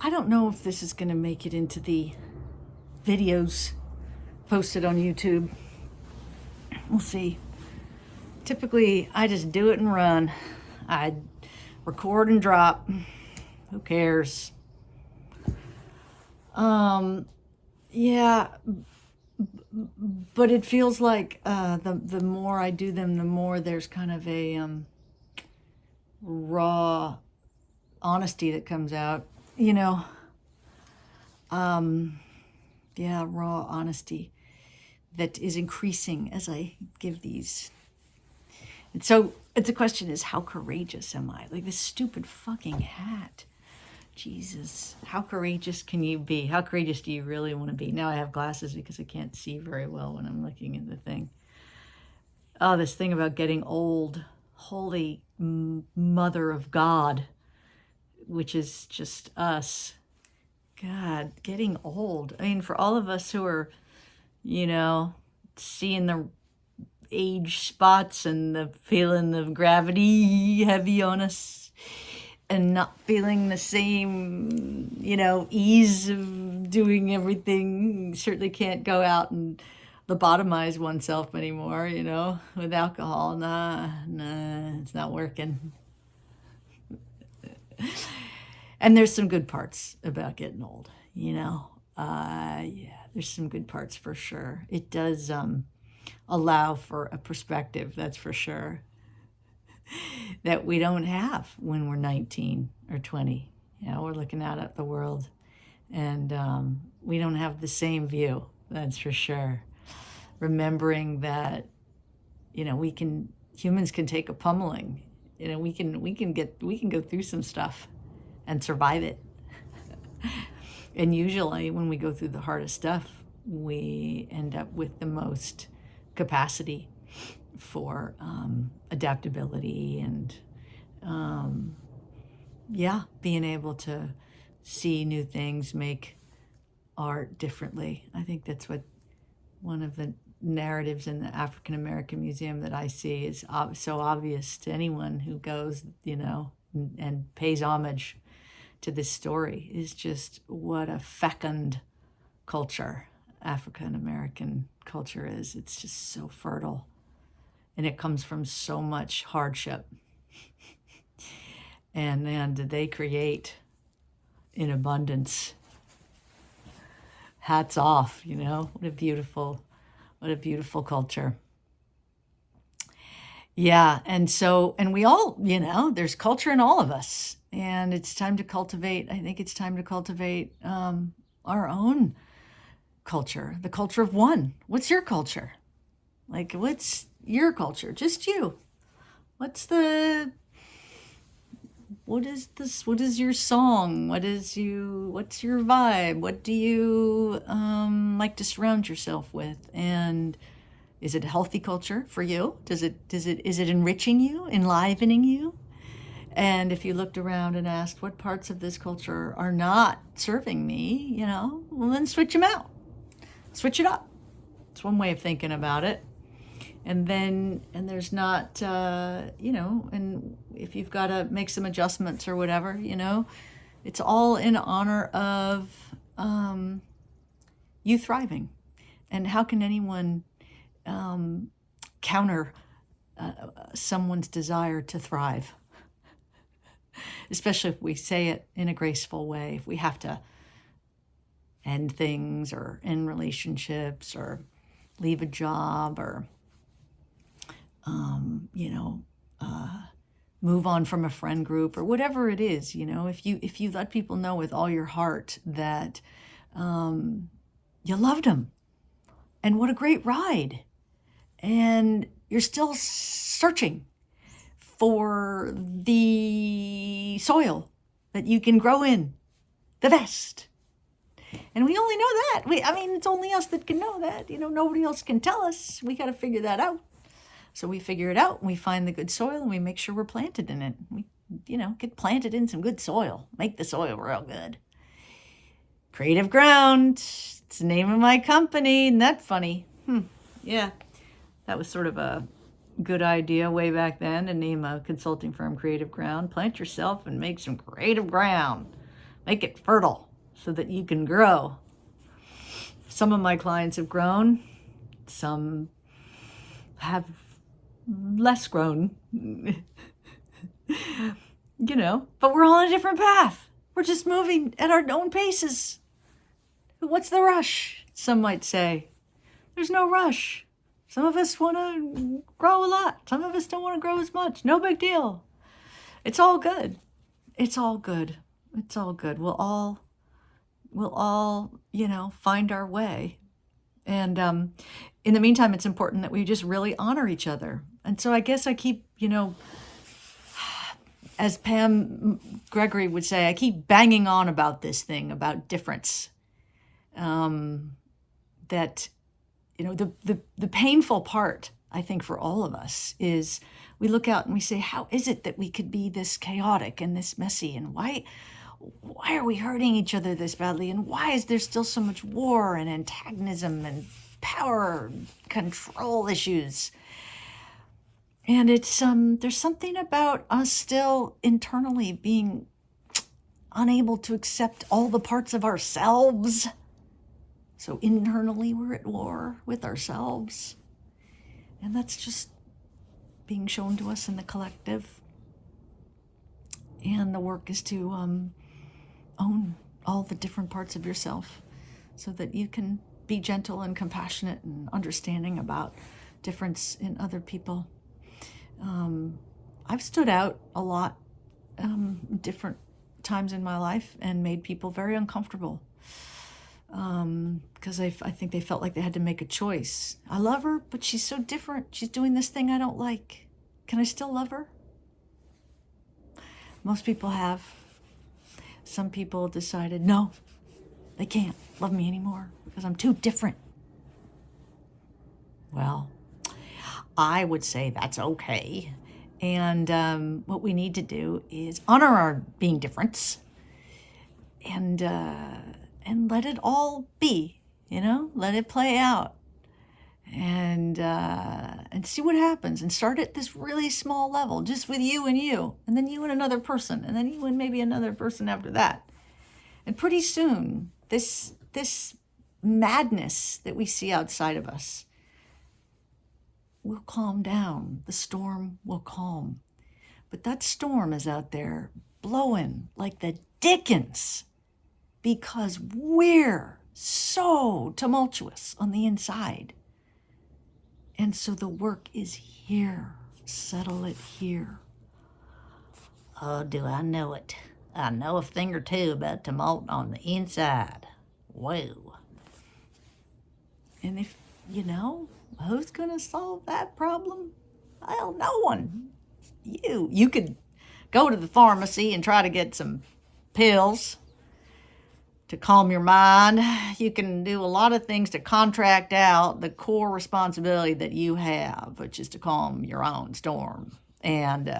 I don't know if this is going to make it into the videos posted on YouTube. We'll see. Typically, I just do it and run. I record and drop. Who cares? Yeah, but it feels like the more I do them, the more there's kind of a raw honesty that comes out. Yeah, raw honesty that is increasing as I give these. And so the question is, how courageous am I? Like this stupid fucking hat. Jesus, how courageous can you be? How courageous do you really want to be? Now I have glasses because I can't see very well when I'm looking at the thing. Oh, this thing about getting old. Holy mother of God, which is just us. God, getting old. I mean, for all of us who are, seeing the age spots and the feeling of gravity heavy on us and not feeling the same, ease of doing everything. Certainly can't go out and lobotomize oneself anymore, with alcohol. Nah, it's not working. And there's some good parts about getting old, yeah, there's some good parts for sure. It does allow for a perspective, that's for sure, that we don't have when we're 19 or 20. We're looking out at the world and we don't have the same view, that's for sure. Remembering that, humans can take a pummeling. We can go through some stuff and survive it. And usually when we go through the hardest stuff, we end up with the most capacity for adaptability and, being able to see new things, make art differently. I think that's what one of the narratives in the African American Museum that I see is so obvious to anyone who goes, and pays homage to this story, is just what a fecund culture African American culture is. It's just so fertile, and it comes from so much hardship. And they create in abundance. Hats off, what a beautiful culture. Yeah, and we all, there's culture in all of us, and it's time to cultivate. I think it's time to cultivate our own culture, the culture of one. What's your culture? Like, what's your culture? Just you. What is this? What is your song? What's your vibe? What do you like to surround yourself with? And is it a healthy culture for you? Is it enriching you, enlivening you? And if you looked around and asked what parts of this culture are not serving me, well, then switch them out. Switch it up. It's one way of thinking about it. And there's not, and if you've got to make some adjustments or whatever, it's all in honor of you thriving. And how can anyone counter someone's desire to thrive? Especially if we say it in a graceful way, if we have to end things or end relationships or leave a job or move on from a friend group or whatever it is, if you let people know with all your heart that you loved them and what a great ride, and you're still searching for the soil that you can grow in the best. And we only know that. It's only us that can know that. Nobody else can tell us. We got to figure that out. So we figure it out, and we find the good soil, and we make sure we're planted in it. We, get planted in some good soil. Make the soil real good. Creative Ground. It's the name of my company. Isn't that funny? Yeah. That was sort of a good idea way back then to name a consulting firm Creative Ground. Plant yourself and make some creative ground. Make it fertile so that you can grow. Some of my clients have grown. Some have less grown. But we're all on a different path. We're just moving at our own paces. What's the rush? Some might say. There's no rush. Some of us want to grow a lot. Some of us don't want to grow as much. No big deal. It's all good. It's all good. It's all good. We'll all, find our way. And in the meantime, it's important that we just really honor each other. And so I guess I keep, as Pam Gregory would say, I keep banging on about this thing, about difference. That, the painful part, I think, for all of us is we look out and we say, how is it that we could be this chaotic and this messy? And why are we hurting each other this badly? And why is there still so much war and antagonism and power control issues? And it's there's something about us still internally being unable to accept all the parts of ourselves. So internally we're at war with ourselves. And that's just being shown to us in the collective. And the work is to own all the different parts of yourself so that you can be gentle and compassionate and understanding about difference in other people. I've stood out a lot different times in my life and made people very uncomfortable because I think they felt like they had to make a choice. I love her, but she's so different. She's doing this thing I don't like. Can I still love her? Most people have. Some people decided, no, they can't love me anymore because I'm too different. Well, I would say that's okay. And what we need to do is honor our being difference and let it all be, let it play out and see what happens and start at this really small level, just with you and then you and another person, and then you and maybe another person after that. And pretty soon, this madness that we see outside of us will calm down. The storm will calm. But that storm is out there blowing like the dickens because we're so tumultuous on the inside. And so the work is here. Settle it here. Oh, do I know it. I know a thing or two about tumult on the inside. Whoa. And if, who's going to solve that problem? Well, no one. You could go to the pharmacy and try to get some pills to calm your mind. You can do a lot of things to contract out the core responsibility that you have, which is to calm your own storm. And,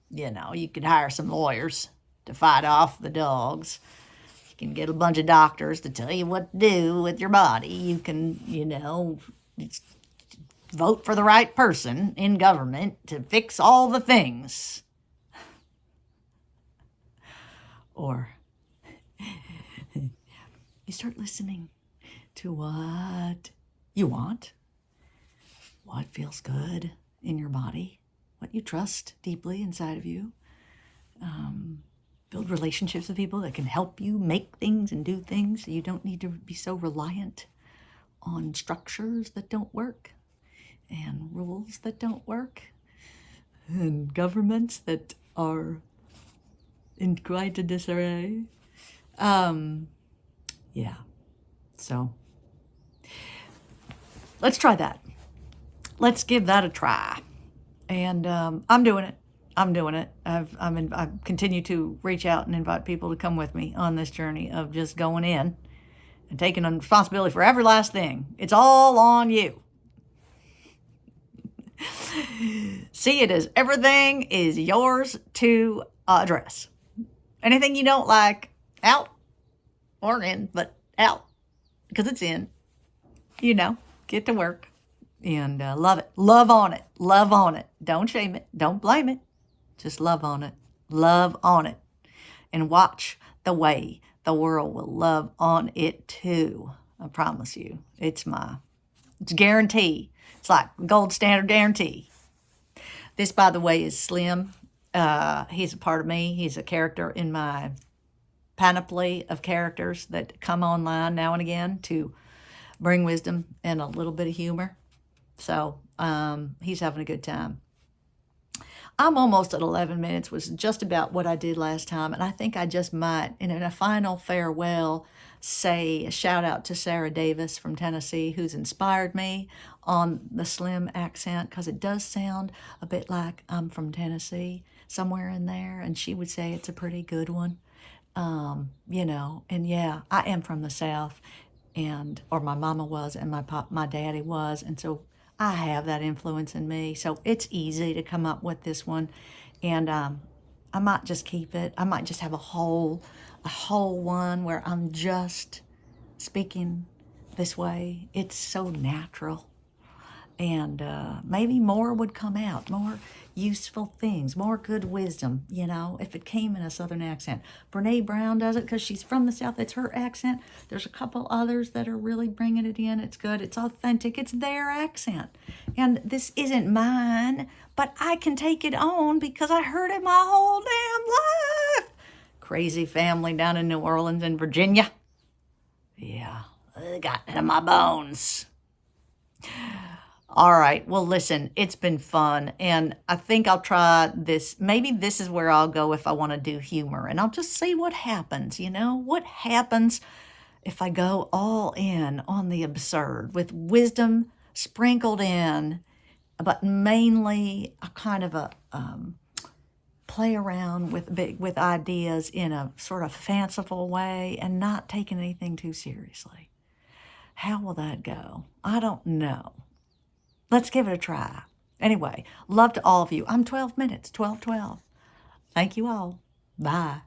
you could hire some lawyers to fight off the dogs. You can get a bunch of doctors to tell you what to do with your body. You can, vote for the right person in government to fix all the things. Or you start listening to what you want, what feels good in your body, what you trust deeply inside of you. Build relationships with people that can help you make things and do things. You don't need to be so reliant on structures that don't work and rules that don't work and governments that are in quite a disarray. Yeah. So let's try that. Let's give that a try. And I'm doing it. I've continued to reach out and invite people to come with me on this journey of just going in and taking on responsibility for every last thing. It's all on you. See it as everything is yours to address. Anything you don't like, out or in, but out because it's in. Get to work and love it. Love on it. Love on it. Don't shame it. Don't blame it. Just love on it. Love on it. And watch the way the world will love on it too. I promise you. It's a guarantee. It's like gold standard guarantee. This, by the way, is Slim. He's a part of me. He's a character in my panoply of characters that come online now and again to bring wisdom and a little bit of humor. So he's having a good time. I'm almost at 11 minutes, was just about what I did last time. And I think I just might, in a final farewell, say a shout out to Sarah Davis from Tennessee, who's inspired me on the Slim accent, because it does sound a bit like I'm from Tennessee, somewhere in there. And she would say it's a pretty good one. You know, and yeah, I am from the South, or my mama was, and my daddy was. And so I have that influence in me. So it's easy to come up with this one. And I might just keep it. I might just have a whole one where I'm just speaking this way. It's so natural. And maybe more would come out, more useful things, more good wisdom, you know, if it came in a Southern accent. Brene Brown does it because she's from the South. It's her accent. There's a couple others that are really bringing it in. It's good. It's authentic. It's their accent. And this isn't mine, but I can take it on because I heard it my whole damn life. Crazy family down in New Orleans and Virginia. Yeah, it got into my bones. All right. Well, listen, it's been fun. And I think I'll try this. Maybe this is where I'll go if I want to do humor. And I'll just see what happens, you know? What happens if I go all in on the absurd with wisdom sprinkled in, but mainly a kind of a play around with ideas in a sort of fanciful way and not taking anything too seriously. How will that go? I don't know. Let's give it a try. Anyway, love to all of you. I'm 12 minutes, 12. Thank you all. Bye.